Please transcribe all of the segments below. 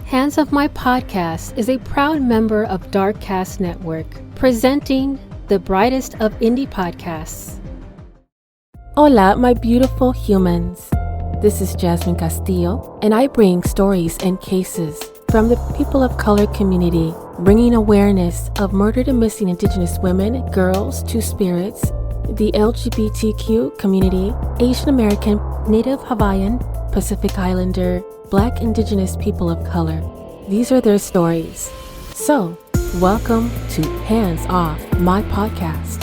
Hands of My Podcast is a proud member of Darkcast Network, presenting the brightest of indie podcasts. Hola, my beautiful humans. This is Jasmine Castillo, and I bring stories and cases from the people of color community, bringing awareness of murdered and missing Indigenous women, girls, two-spirits, the LGBTQ community, Asian American, Native Hawaiian, Pacific Islander, Black Indigenous people of color. These are their stories. So, welcome to Hands Off My Podcast.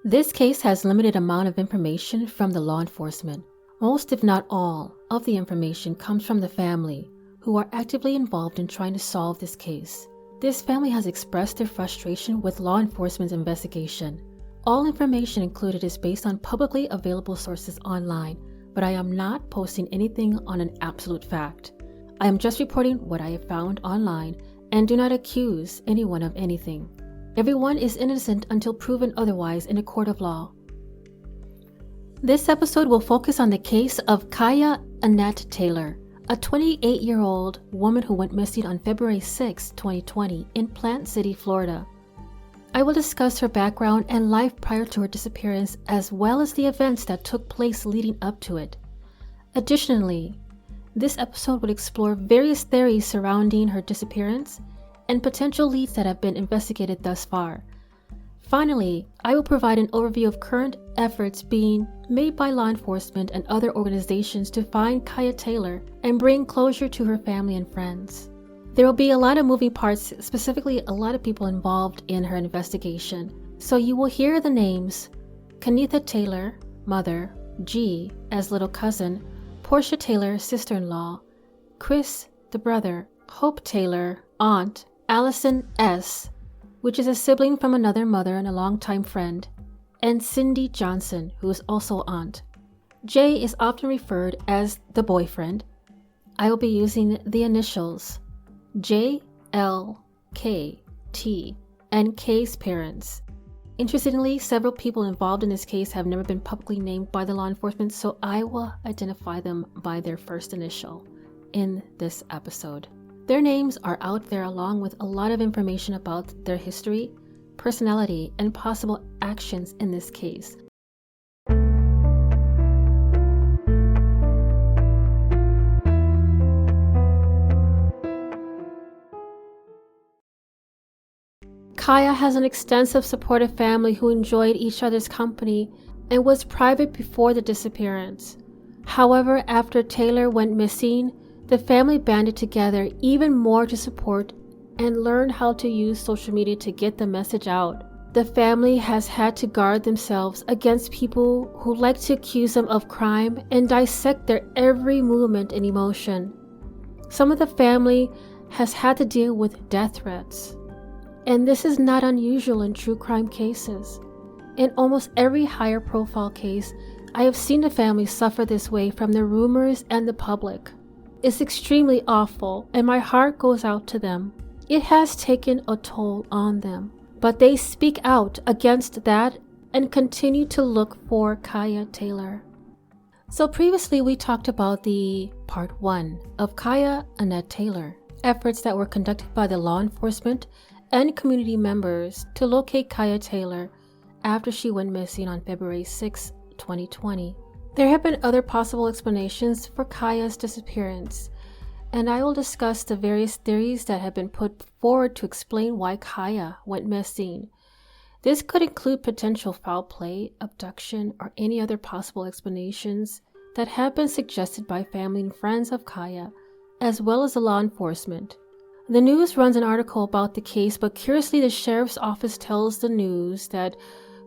This case has limited amount of information from the law enforcement. Most, if not all, of the information comes from the family, who are actively involved in trying to solve this case. This family has expressed their frustration with law enforcement's investigation. All information included is based on publicly available sources online, but I am not posting anything on an absolute fact. I am just reporting what I have found online and do not accuse anyone of anything. Everyone is innocent until proven otherwise in a court of law. This episode will focus on the case of Cieha Annette Taylor, a 28-year-old woman who went missing on February 6, 2020 in Plant City, Florida. I will discuss her background and life prior to her disappearance, as well as the events that took place leading up to it. Additionally, this episode will explore various theories surrounding her disappearance and potential leads that have been investigated thus far. Finally, I will provide an overview of current efforts being made by law enforcement and other organizations to find Cieha Taylor and bring closure to her family and friends. There will be a lot of moving parts, specifically a lot of people involved in her investigation. So you will hear the names Cieha Taylor, mother, G as little cousin, Portia Taylor, sister-in-law, Chris, the brother, Hope Taylor, aunt, Allison S., which is a sibling from another mother and a longtime friend, and Cindy Johnson, who is also aunt. J is often referred as the boyfriend. I will be using the initials J, L, K, T, and K's parents. Interestingly, several people involved in this case have never been publicly named by the law enforcement, so I will identify them by their first initial in this episode. Their names are out there along with a lot of information about their history, personality, and possible actions in this case. Cieha has an extensive supportive family who enjoyed each other's company and was private before the disappearance. However, after Taylor went missing, the family banded together even more to support and learn how to use social media to get the message out. The family has had to guard themselves against people who like to accuse them of crime and dissect their every movement and emotion. Some of the family has had to deal with death threats. And this is not unusual in true crime cases. In almost every higher profile case, I have seen the family suffer this way from the rumors and the public. It's extremely awful, and my heart goes out to them. It has taken a toll on them, but they speak out against that and continue to look for Cieha Taylor. So previously we talked about the part 1 of Cieha Annette Taylor, efforts that were conducted by the law enforcement and community members to locate Cieha Taylor after she went missing on February 6, 2020. There have been other possible explanations for Cieha's disappearance, and I will discuss the various theories that have been put forward to explain why Cieha went missing. This could include potential foul play, abduction, or any other possible explanations that have been suggested by family and friends of Cieha, as well as the law enforcement. The news runs an article about the case, but curiously the sheriff's office tells the news that,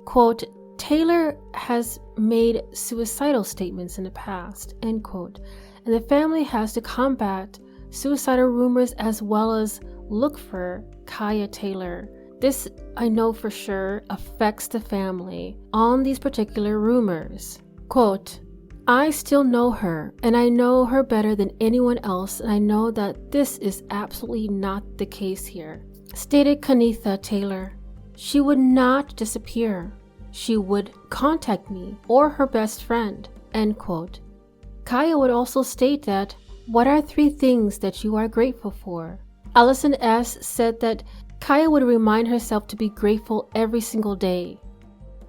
quote, Taylor has made suicidal statements in the past, end quote, and the family has to combat suicidal rumors as well as look for Cieha Taylor. This, I know for sure, affects the family on these particular rumors. Quote, I still know her, and I know her better than anyone else, and I know that this is absolutely not the case here, stated Cieha Taylor. She would not disappear. She would contact me or her best friend, end quote. Cieha would also state that, "What are 3 things that you are grateful for?" Allison S. said that Cieha would remind herself to be grateful every single day.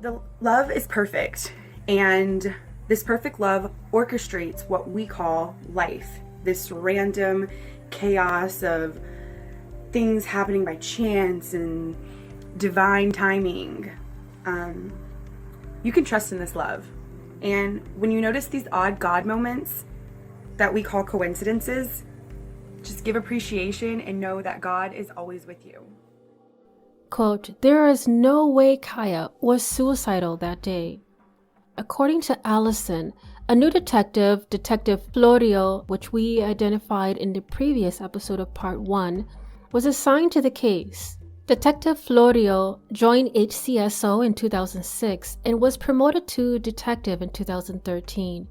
The love is perfect, and this perfect love orchestrates what we call life, this random chaos of things happening by chance and divine timing. You can trust in this love. And when you notice these odd God moments that we call coincidences, just give appreciation and know that God is always with you. Quote, "There is no way Cieha was suicidal that day." According to Allison, a new detective, Detective Florio, which we identified in the previous episode of Part 1, was assigned to the case. Detective Florio joined HCSO in 2006 and was promoted to detective in 2013.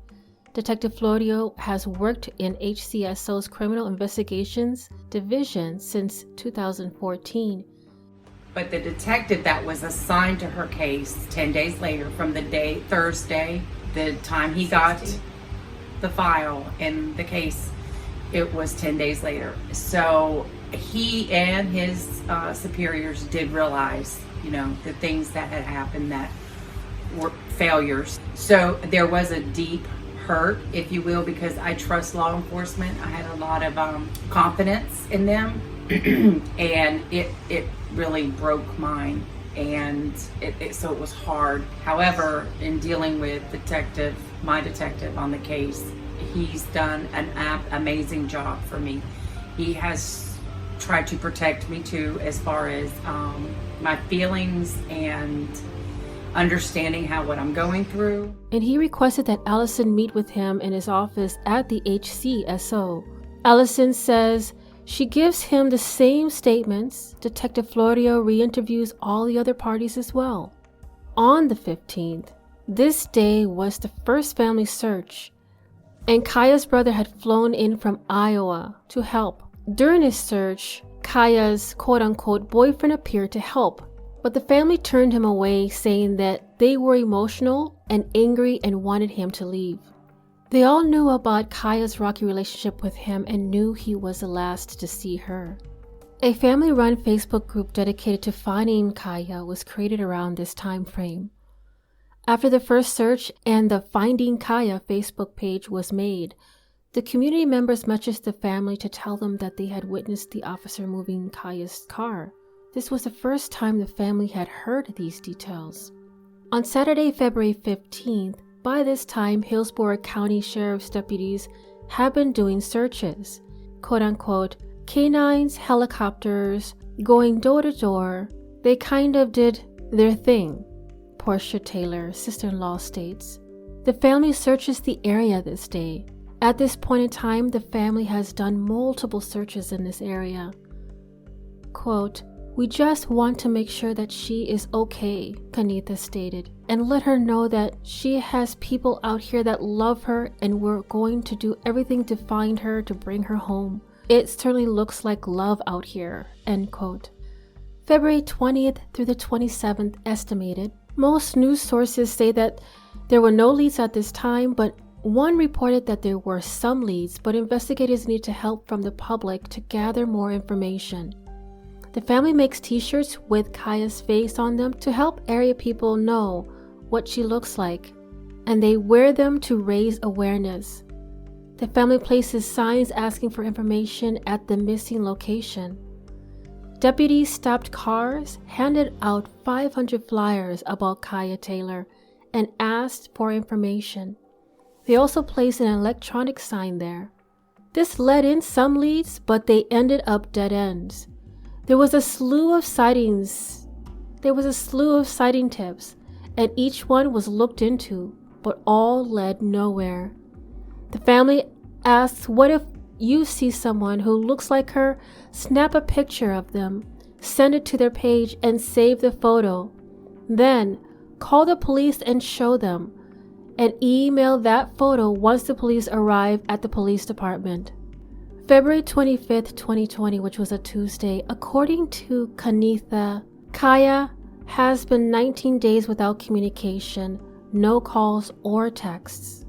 Detective Florio has worked in HCSO's Criminal Investigations Division since 2014. But the detective that was assigned to her case 10 days later from the day, Thursday, the time he got the file in the case, it was 10 days later. So he and his superiors did realize, the things that had happened that were failures. So there was a deep hurt, if you will, because I trust law enforcement. I had a lot of confidence in them. And it really broke mine, and so it was hard. However, in dealing with my detective on the case, he's done an amazing job for me. He has tried to protect me too, as far as my feelings and understanding what I'm going through. And he requested that Allison meet with him in his office at the HCSO. Allison says she gives him the same statements. Detective Florio re-interviews all the other parties as well. On the 15th, this day was the first family search, and Cieha's brother had flown in from Iowa to help. During his search, Cieha's quote-unquote boyfriend appeared to help, but the family turned him away, saying that they were emotional and angry and wanted him to leave. They all knew about Cieha's rocky relationship with him and knew he was the last to see her. A family-run Facebook group dedicated to finding Cieha was created around this time frame. After the first search and the Finding Cieha Facebook page was made, the community members messaged the family to tell them that they had witnessed the officer moving Cieha's car. This was the first time the family had heard these details. On Saturday, February 15th, by this time, Hillsborough County Sheriff's deputies have been doing searches, quote-unquote, canines, helicopters, going door to door. They kind of did their thing, Portia Taylor, sister-in-law, states. The family searches the area this day. At this point in time, the family has done multiple searches in this area. Quote, "We just want to make sure that she is okay," Kanitha stated, "and let her know that she has people out here that love her, and we're going to do everything to find her to bring her home. It certainly looks like love out here," end quote. February 20th through the 27th estimated. Most news sources say that there were no leads at this time, but one reported that there were some leads, but investigators need to help from the public to gather more information. The family makes t-shirts with Cieha's face on them to help area people know what she looks like, and they wear them to raise awareness. The family places signs asking for information at the missing location. Deputies stopped cars, handed out 500 flyers about Cieha Taylor, and asked for information. They also placed an electronic sign there. This let in some leads, but they ended up dead ends. There was a slew of sighting tips, and each one was looked into, but all led nowhere. The family asks, what if you see someone who looks like her? Snap a picture of them, send it to their page, and save the photo. Then, call the police and show them, and email that photo once the police arrive at the police department. February 25th, 2020, which was a Tuesday, according to Kanitha, Cieha has been 19 days without communication, no calls or texts.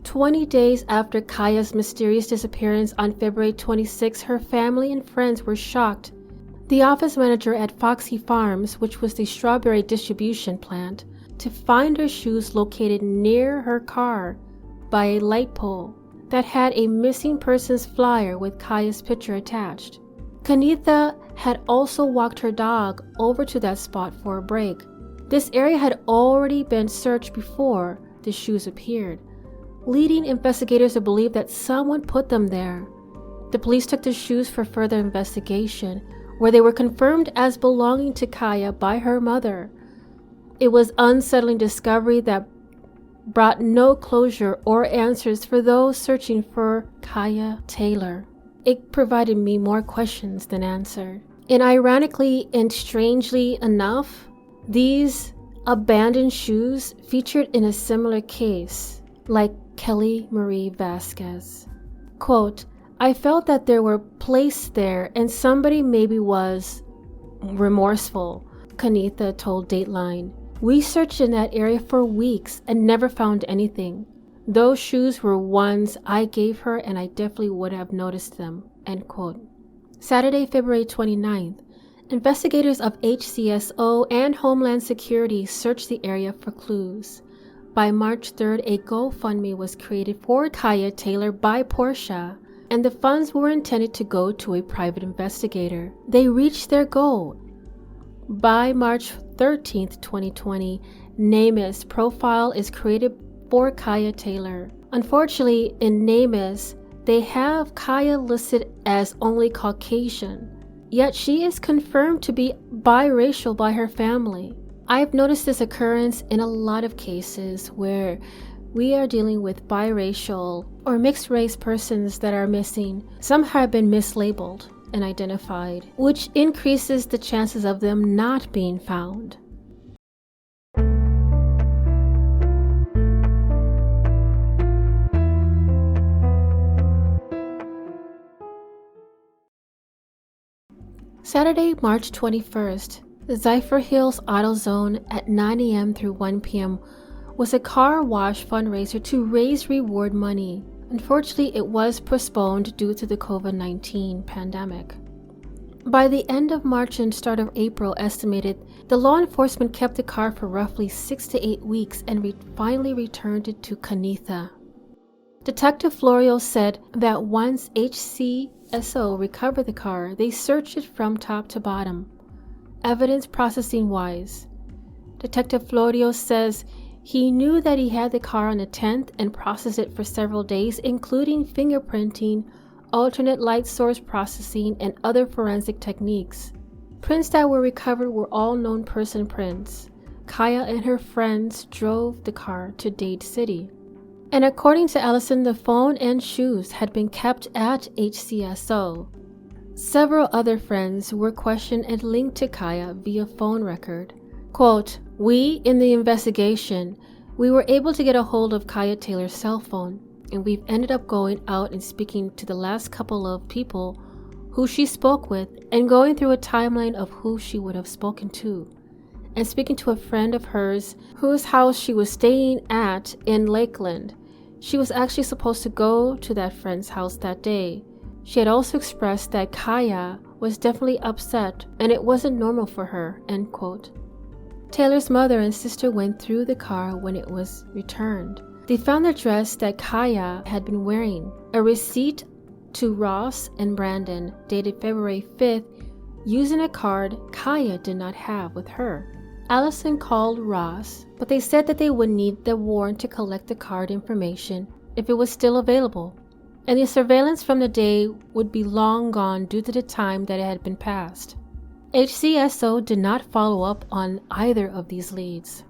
20 days after Kaya's mysterious disappearance on February 26, her family and friends were shocked. The office manager at Foxy Farms, which was the strawberry distribution plant, to find her shoes located near her car by a light pole that had a missing persons flyer with Kaya's picture attached. Cieha had also walked her dog over to that spot for a break. This area had already been searched before the shoes appeared, leading investigators to believe that someone put them there. The police took the shoes for further investigation, where they were confirmed as belonging to Cieha by her mother. It was unsettling discovery that brought no closure or answers for those searching for Cieha Taylor. It provided me more questions than answers. And ironically and strangely enough, these abandoned shoes featured in a similar case, like Kelly Marie Vasquez. Quote, "I felt that they were placed there and somebody maybe was remorseful," Cieha told Dateline. "We searched in that area for weeks and never found anything. Those shoes were ones I gave her and I definitely would have noticed them." End quote. Saturday, February 29th, investigators of HCSO and Homeland Security searched the area for clues. By March 3rd, a GoFundMe was created for Cieha Taylor by Portia, and the funds were intended to go to a private investigator. They reached their goal. By March 13th, 2020, NamUs profile is created for Cieha Taylor. Unfortunately, in NamUs, they have Cieha listed as only Caucasian, yet she is confirmed to be biracial by her family. I've noticed this occurrence in a lot of cases where we are dealing with biracial or mixed race persons that are missing. Some have been mislabeled and identified, which increases the chances of them not being found. Saturday, March 21st, the Zephyr Hills AutoZone at 9 a.m. through 1 p.m. was a car wash fundraiser to raise reward money. Unfortunately, it was postponed due to the COVID-19 pandemic. By the end of March and start of April, estimated, the law enforcement kept the car for roughly 6 to 8 weeks and finally returned it to Cieha. Detective Florio said that once HCSO recovered the car, they searched it from top to bottom, evidence processing wise. Detective Florio says he knew that he had the car on the 10th and processed it for several days, including fingerprinting, alternate light source processing, and other forensic techniques. Prints that were recovered were all known person prints. Cieha and her friends drove the car to Dade City. And according to Allison, the phone and shoes had been kept at HCSO. Several other friends were questioned and linked to Cieha via phone record. Quote, "We, in the investigation, we were able to get a hold of Cieha Taylor's cell phone, and we've ended up going out and speaking to the last couple of people who she spoke with and going through a timeline of who she would have spoken to, and speaking to a friend of hers whose house she was staying at in Lakeland. She was actually supposed to go to that friend's house that day. She had also expressed that Cieha was definitely upset and it wasn't normal for her." End quote. Taylor's mother and sister went through the car when it was returned. They found the dress that Cieha had been wearing, a receipt to Ross and Brandon dated February 5th using a card Cieha did not have with her. Allison called Ross, but they said that they would need the warrant to collect the card information if it was still available, and the surveillance from the day would be long gone due to the time that it had been passed. HCSO did not follow up on either of these leads.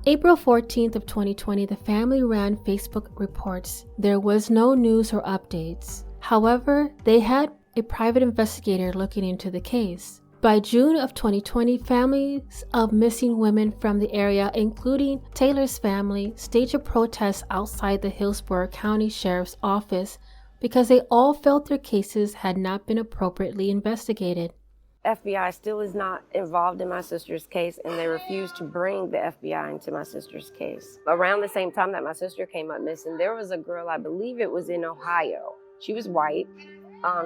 April 14th of 2020, the family ran Facebook reports. There was no news or updates. However, they had a private investigator looking into the case. By June of 2020, families of missing women from the area, including Taylor's family, staged a protest outside the Hillsborough County Sheriff's Office because they all felt their cases had not been appropriately investigated. FBI still is not involved in my sister's case, and they refuse to bring the FBI into my sister's case. Around the same time that my sister came up missing, there was a girl, I believe it was in Ohio. She was white.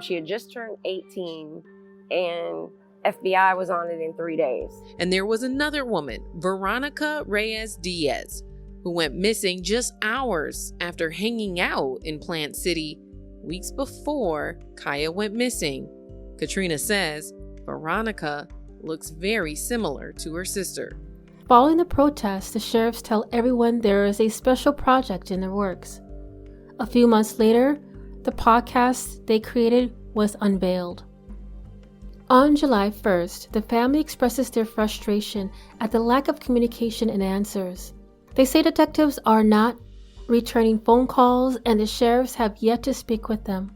She had just turned 18, and FBI was on it in 3 days. And there was another woman, Veronica Reyes Diaz, who went missing just hours after hanging out in Plant City weeks before Cieha went missing. Katrina says Veronica looks very similar to her sister. Following the protests, the sheriffs tell everyone there is a special project in the works. A few months later, the podcast they created was unveiled. On July 1st, the family expresses their frustration at the lack of communication and answers. They say detectives are not returning phone calls and the sheriffs have yet to speak with them.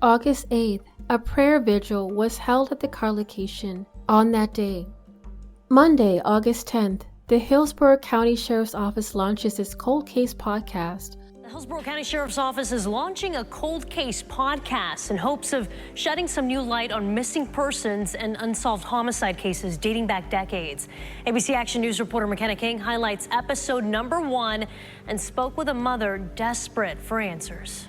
August 8th, a prayer vigil was held at the car location on that day. Monday, August 10th, the Hillsborough County Sheriff's Office launches its Cold Case podcast. The Hillsborough County Sheriff's Office is launching a cold case podcast in hopes of shedding some new light on missing persons and unsolved homicide cases dating back decades. ABC Action News reporter McKenna King highlights episode number 1 and spoke with a mother desperate for answers.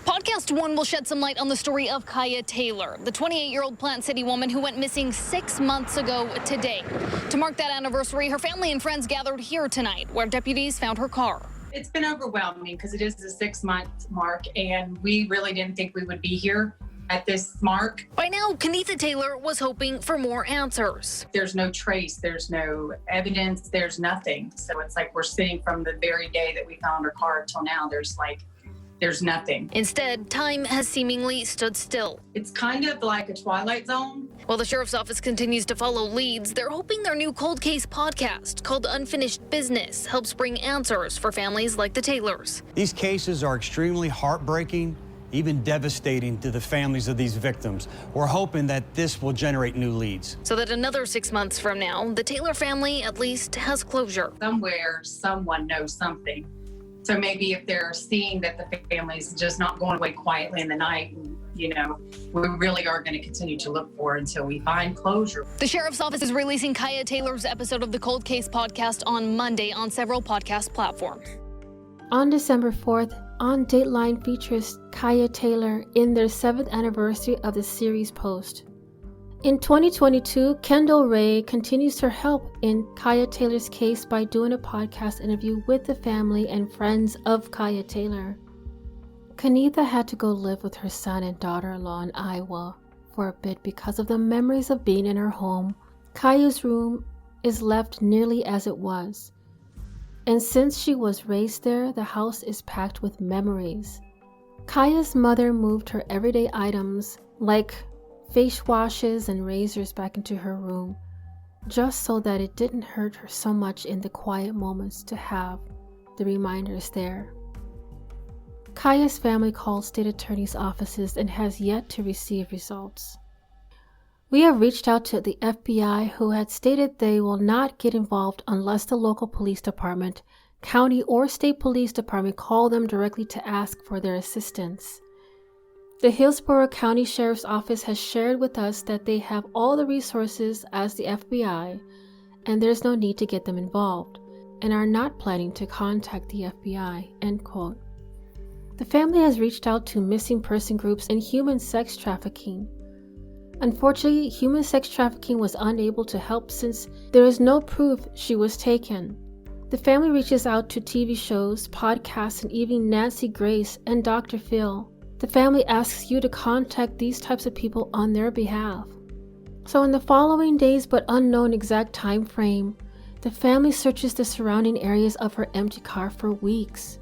Podcast 1 will shed some light on the story of Cieha Taylor, the 28-year-old Plant City woman who went missing 6 months ago today. To mark that anniversary, her family and friends gathered here tonight, where deputies found her car. It's been overwhelming because it is the 6-month mark, and we really didn't think we would be here at this mark. By now, Cieha Taylor was hoping for more answers. There's no trace, there's no evidence, there's nothing. So it's like we're sitting from the very day that we found her car till now, there's nothing. Instead, time has seemingly stood still. It's kind of like a twilight zone. While the sheriff's office continues to follow leads, they're hoping their new cold case podcast called Unfinished Business helps bring answers for families like the Taylors. These cases are extremely heartbreaking, even devastating to the families of these victims. We're hoping that this will generate new leads. So that another 6 months from now, the Taylor family at least has closure. Somewhere, someone knows something. So maybe if they're seeing that the family's just not going away quietly in the night, we really are going to continue to look for until we find closure. The sheriff's office is releasing Cieha Taylor's episode of the Cold Case podcast on Monday on several podcast platforms. On December 4th, On Dateline features Cieha Taylor in their 7th anniversary of the series post. In 2022, Kendall Ray continues her help in Cieha Taylor's case by doing a podcast interview with the family and friends of Cieha Taylor. Cieha had to go live with her son and daughter-in-law in Iowa for a bit because of the memories of being in her home. Cieha's room is left nearly as it was. And since she was raised there, the house is packed with memories. Cieha's mother moved her everyday items like face washes and razors back into her room, just so that it didn't hurt her so much in the quiet moments to have the reminders there. Cieha's family called state attorney's offices and has yet to receive results. We have reached out to the FBI, who had stated they will not get involved unless the local police department, county or state police department call them directly to ask for their assistance. The Hillsborough County Sheriff's Office has shared with us that they have all the resources as the FBI, and there's no need to get them involved, and are not planning to contact the FBI, end quote. The family has reached out to missing person groups and human sex trafficking. Unfortunately, human sex trafficking was unable to help since there is no proof she was taken. The family reaches out to TV shows, podcasts, and even Nancy Grace and Dr. Phil. The family asks you to contact these types of people on their behalf. So in the following days but unknown exact time frame, the family searches the surrounding areas of her empty car for weeks.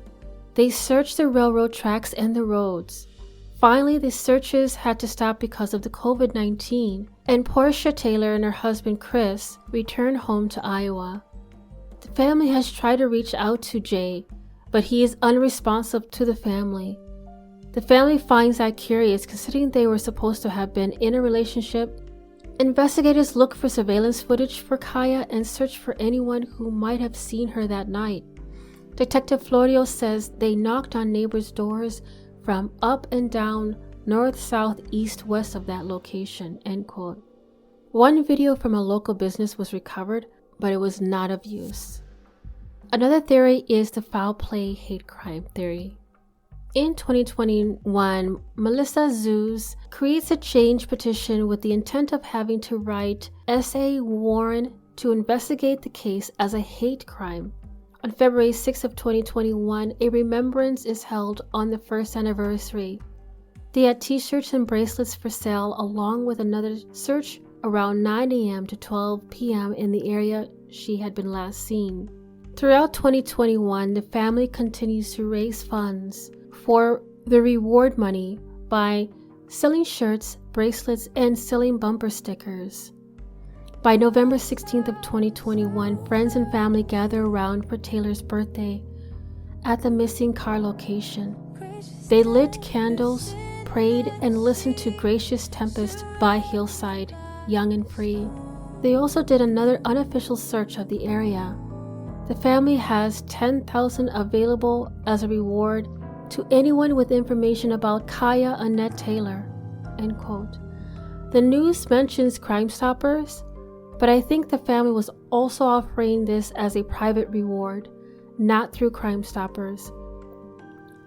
They search the railroad tracks and the roads. Finally, the searches had to stop because of the COVID-19, and Portia Taylor and her husband Chris returned home to Iowa. The family has tried to reach out to Jay, but he is unresponsive to the family. The family finds that curious, considering they were supposed to have been in a relationship. Investigators look for surveillance footage for Cieha and search for anyone who might have seen her that night. Detective Florio says they knocked on neighbors' doors from up and down north, south, east, west of that location, end quote. One video from a local business was recovered, but it was not of use. Another theory is the foul play hate crime theory. In 2021, Melissa Zeus creates a change petition with the intent of having to write S.A. Warren to investigate the case as a hate crime. On February 6 of 2021, a remembrance is held on the first anniversary. They had t-shirts and bracelets for sale along with another search around 9 a.m. to 12 p.m. in the area she had been last seen. Throughout 2021, the family continues to raise funds for the reward money by selling shirts, bracelets, and selling bumper stickers. By November 16th of 2021, friends and family gather around for Taylor's birthday at the missing car location. They lit candles, prayed, and listened to Gracious Tempest by Hillside, Young and Free. They also did another unofficial search of the area. The family has $10,000 available as a reward to anyone with information about Cieha Annette Taylor, end quote. The news mentions Crime Stoppers, but I think the family was also offering this as a private reward, not through Crime Stoppers.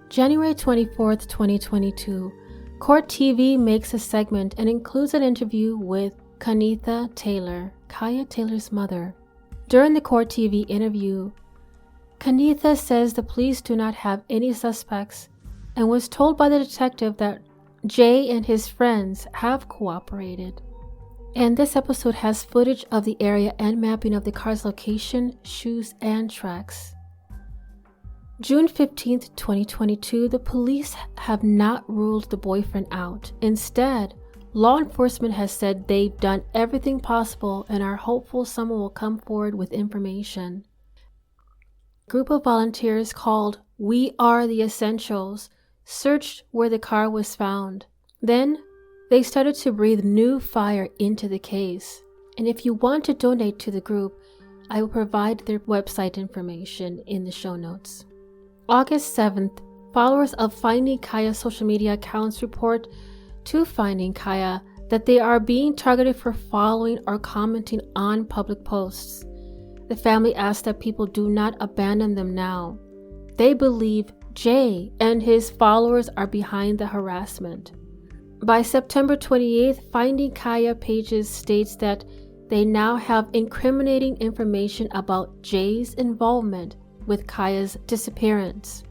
January 24th, 2022, Court TV makes a segment and includes an interview with Cieha Taylor, Cieha Taylor's mother. During the Court TV interview, Cieha says the police do not have any suspects and was told by the detective that Jay and his friends have cooperated. And this episode has footage of the area and mapping of the car's location, shoes, and tracks. June 15th, 2022, the police have not ruled the boyfriend out. Instead, law enforcement has said they've done everything possible and are hopeful someone will come forward with information. A group of volunteers called We Are the Essentials searched where the car was found. Then, they started to breathe new fire into the case. And if you want to donate to the group, I will provide their website information in the show notes. August 7th, followers of Finding Cieha social media accounts report to Finding Cieha that they are being targeted for following or commenting on public posts. The family asks that people do not abandon them now. They believe Jay and his followers are behind the harassment. By September 28th, Finding Cieha pages states that they now have incriminating information about Jay's involvement with Cieha's disappearance.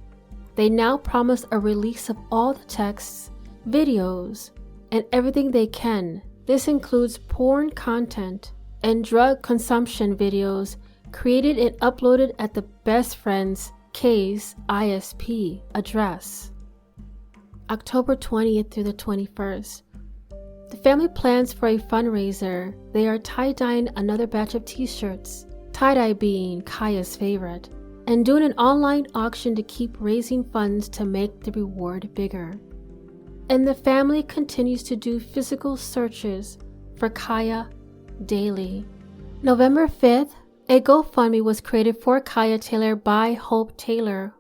They now promise a release of all the texts, videos, and everything they can. This includes porn content and drug consumption videos created and uploaded at the best friend's K's ISP address. October 20th through the 21st. The family plans for a fundraiser. They are tie-dyeing another batch of t-shirts, tie-dye being Cieha's favorite, and doing an online auction to keep raising funds to make the reward bigger. And the family continues to do physical searches for Cieha daily. November 5th, a GoFundMe was created for Cieha Taylor by Hope Taylor,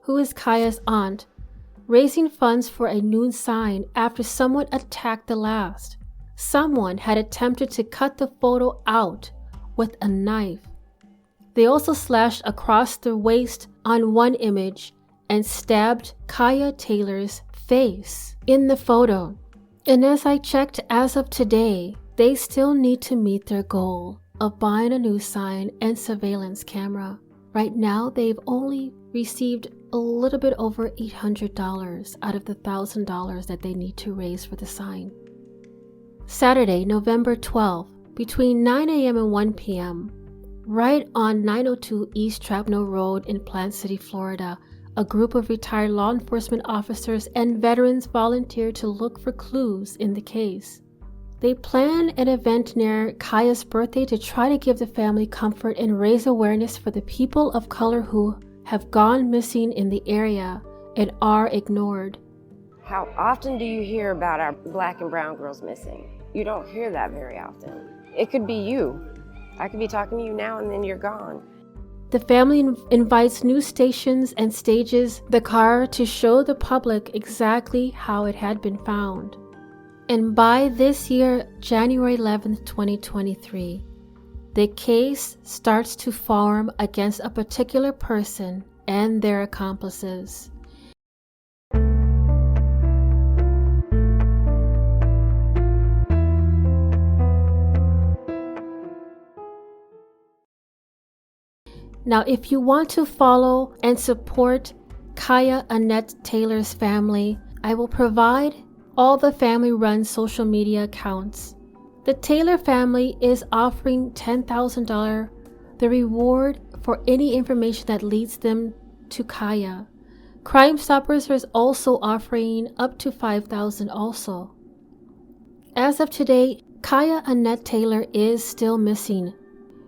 who is Cieha's aunt, raising funds for a new sign after someone attacked the last. Someone had attempted to cut the photo out with a knife. They also slashed across the waist on one image and stabbed Cieha Taylor's face in the photo. And as I checked as of today, they still need to meet their goal of buying a new sign and surveillance camera. Right now, they've only received a little bit over $800 out of the $1,000 that they need to raise for the sign. Saturday, November 12th, between 9 a.m. and 1 p.m., right on 902 East Trapno Road in Plant City, Florida, a group of retired law enforcement officers and veterans volunteered to look for clues in the case. They plan an event near Cieha's birthday to try to give the family comfort and raise awareness for the people of color who have gone missing in the area and are ignored. How often do you hear about our black and brown girls missing? You don't hear that very often. It could be you. I could be talking to you now and then you're gone. The family invites news stations and stages the car to show the public exactly how it had been found. And by this year, January 11th, 2023, the case starts to form against a particular person and their accomplices. Now, if you want to follow and support Cieha Annette Taylor's family, I will provide all the family-run social media accounts. The Taylor family is offering $10,000, the reward for any information that leads them to Cieha. Crime Stoppers is also offering up to $5,000 also. As of today, Cieha Annette Taylor is still missing.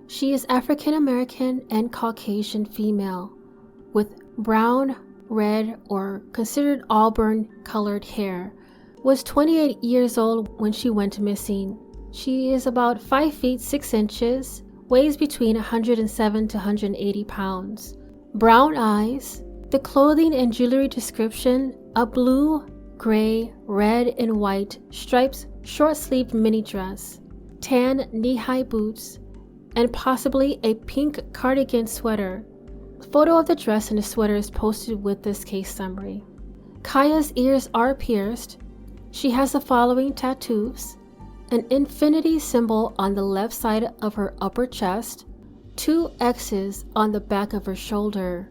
She is African American and Caucasian female with brown, red, or considered auburn colored hair. Was 28 years old when she went missing. She is about 5 feet 6 inches, weighs between 107 to 180 pounds. Brown eyes. The clothing and jewelry description: a blue, gray, red, and white striped short-sleeved mini dress, tan knee-high boots, and possibly a pink cardigan sweater. A photo of the dress and the sweater is posted with this case summary. Cieha's ears are pierced. She has the following tattoos: an infinity symbol on the left side of her upper chest, 2 X's on the back of her shoulder,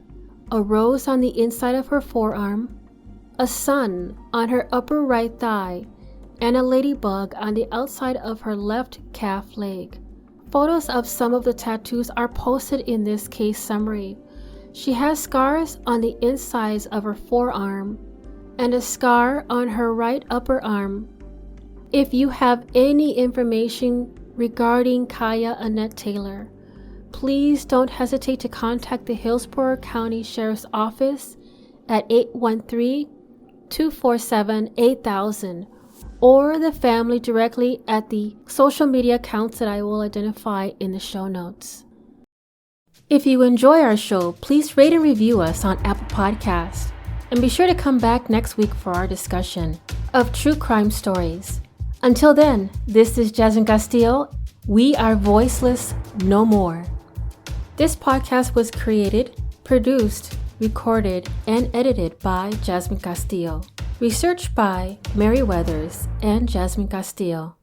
a rose on the inside of her forearm, a sun on her upper right thigh, and a ladybug on the outside of her left calf leg. Photos of some of the tattoos are posted in this case summary. She has scars on the insides of her forearm and a scar on her right upper arm. If you have any information regarding Cieha Annette Taylor, please don't hesitate to contact the Hillsborough County Sheriff's Office at 813-247-8000 or the family directly at the social media accounts that I will identify in the show notes. If you enjoy our show, please rate and review us on Apple Podcasts, and be sure to come back next week for our discussion of true crime stories. Until then, this is Jasmine Castillo. We are voiceless no more. This podcast was created, produced, recorded, and edited by Jasmine Castillo. Research by Mary Weathers and Jasmine Castillo.